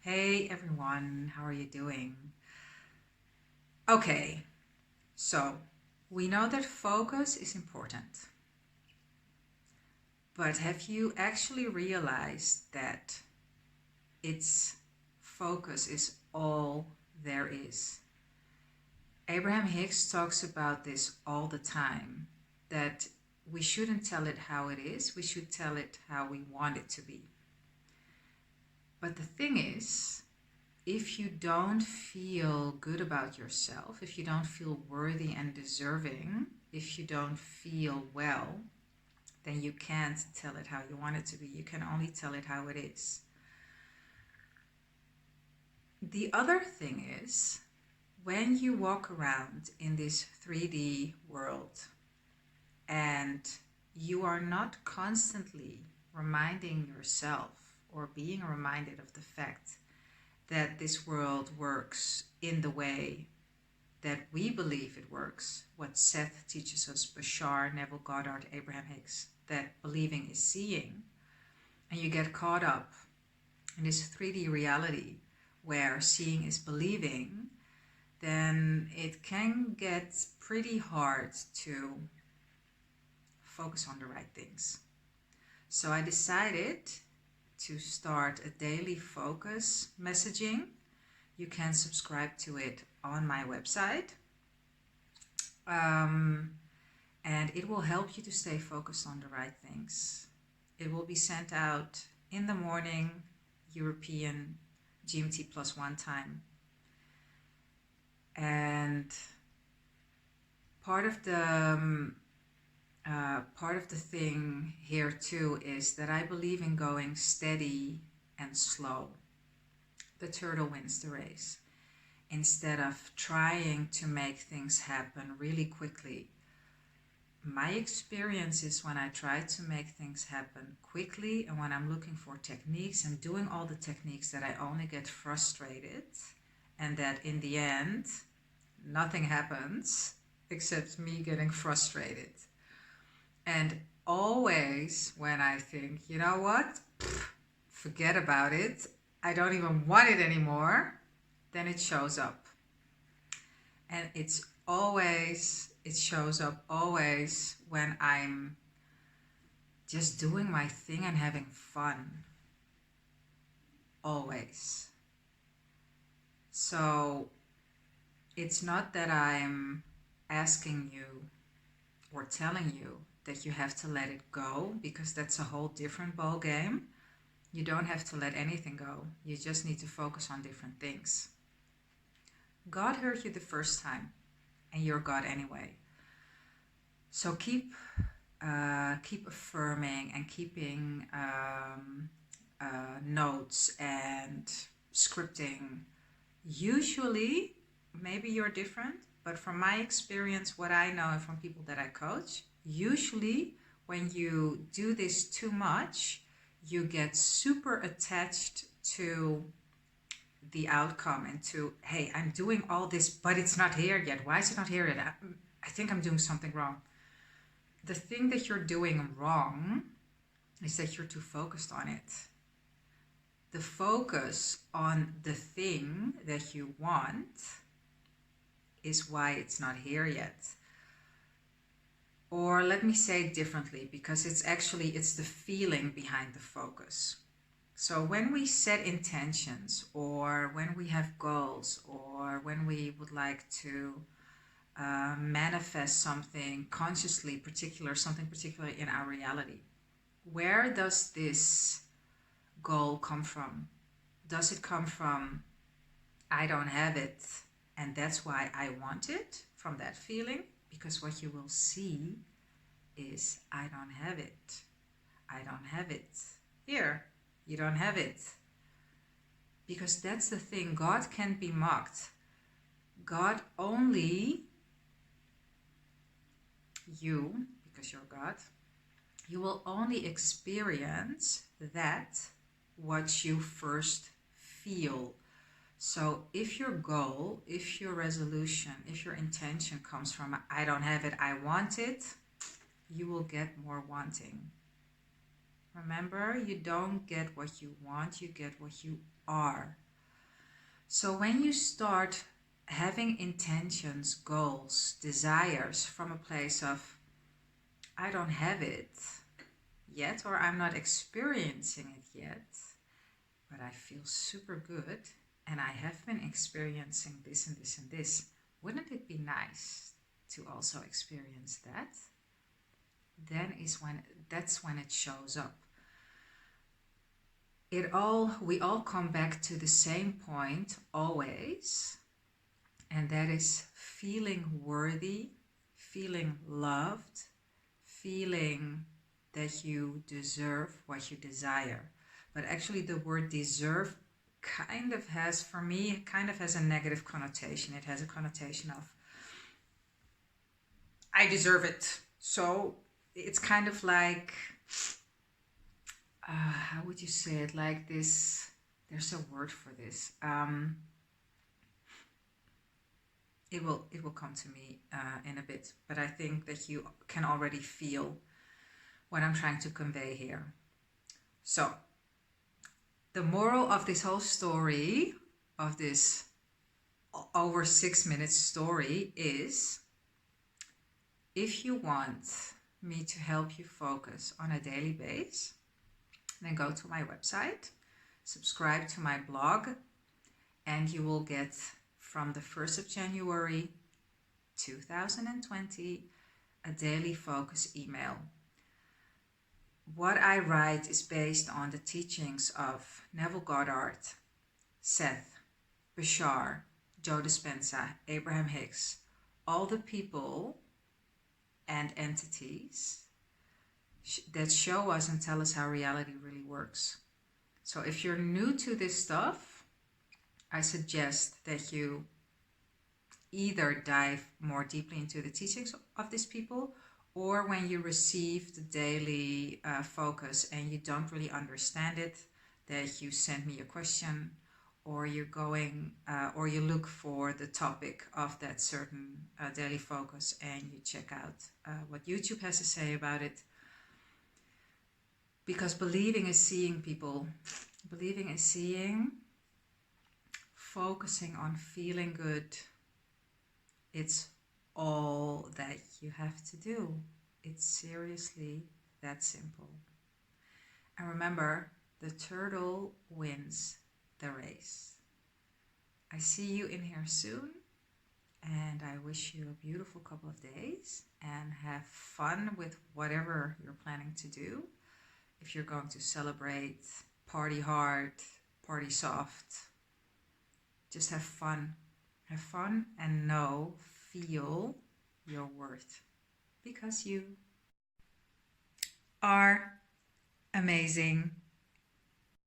Hey everyone, how are you doing? Okay, so we know that focus is important, but have you actually realized that its focus is all there is? Abraham Hicks talks about this all the time, that we shouldn't tell it how it is, we should tell it how we want it to be. But the thing is, if you don't feel good about yourself, if you don't feel worthy and deserving, if you don't feel well, then you can't tell it how you want it to be. You can only tell it how it is. The other thing is, when you walk around in this 3D world and you are not constantly reminding yourself or being reminded of the fact that this world works in the way that we believe it works, what Seth teaches us, Bashar, Neville Goddard, Abraham Hicks, that believing is seeing, and you get caught up in this 3D reality where seeing is believing, then it can get pretty hard to focus on the right things. So I decided to start a daily focus messaging. You can subscribe to it on my website. And it will help you to stay focused on the right things. It will be sent out in the morning, European GMT +1 time. And part of the thing here too is that I believe in going steady and slow. The turtle wins the race. Instead of trying to make things happen really quickly. My experience is when I try to make things happen quickly and when I'm looking for techniques and doing all the techniques, that I only get frustrated and that in the end nothing happens except me getting frustrated. And always when I think, you know what, forget about it, I don't even want it anymore, then it shows up. And it shows up always when I'm just doing my thing and having fun. Always. So it's not that I'm asking you or telling you that you have to let it go, because that's a whole different ball game. You don't have to let anything go. You just need to focus on different things. God heard you the first time, and you're God anyway. So keep affirming and keeping notes and scripting. Usually, maybe you're different, but from my experience, what I know and from people that I coach, usually when you do this too much, you get super attached to the outcome and to, hey, I'm doing all this, but it's not here yet. Why is it not here yet? I think I'm doing something wrong. The thing that you're doing wrong is that you're too focused on it. The focus on the thing that you want is why it's not here yet. Or let me say it differently, because it's the feeling behind the focus. So when we set intentions, or when we have goals, or when we would like to manifest something consciously, something particular in our reality, where does this goal come from? Does it come from, I don't have it, and that's why I want it, from that feeling? Because what you will see is, I don't have it. I don't have it. Here, you don't have it. Because that's the thing, God can't be mocked. God only, you, because you're God, you will only experience that what you first feel. So if your goal, if your resolution, if your intention comes from, I don't have it, I want it, you will get more wanting. Remember, you don't get what you want, you get what you are. So when you start having intentions, goals, desires from a place of, I don't have it yet, or I'm not experiencing it yet, but I feel super good and I have been experiencing this and this and this. Wouldn't it be nice to also experience that? That's when it shows up. We all come back to the same point always, and that is feeling worthy, feeling loved, feeling that you deserve what you desire. But actually the word deserve kind of has, for me, it kind of has a negative connotation. It has a connotation of, I deserve it. So it's kind of like, how would you say it? Like this, there's a word for this. It will come to me in a bit, but I think that you can already feel what I'm trying to convey here. So the moral of this whole story, of this over 6 minutes story, is if you want me to help you focus on a daily basis, then go to my website, subscribe to my blog, and you will get from the 1st of January 2020 a daily focus email. What I write is based on the teachings of Neville Goddard, Seth, Bashar, Joe Dispenza, Abraham Hicks, all the people and entities that show us and tell us how reality really works. So if you're new to this stuff, I suggest that you either dive more deeply into the teachings of these people, or when you receive the daily focus and you don't really understand it, that you send me a question, or you're going or you look for the topic of that certain daily focus and you check out what YouTube has to say about it. Because believing is seeing, people. Believing is seeing. Focusing on feeling good. It's all that you have to do. It's seriously that simple. And remember, the turtle wins the race. I see you in here soon, and I wish you a beautiful couple of days and have fun with whatever you're planning to do. If you're going to celebrate, party hard, party soft, just have fun. Have fun and feel your worth, because you are amazing.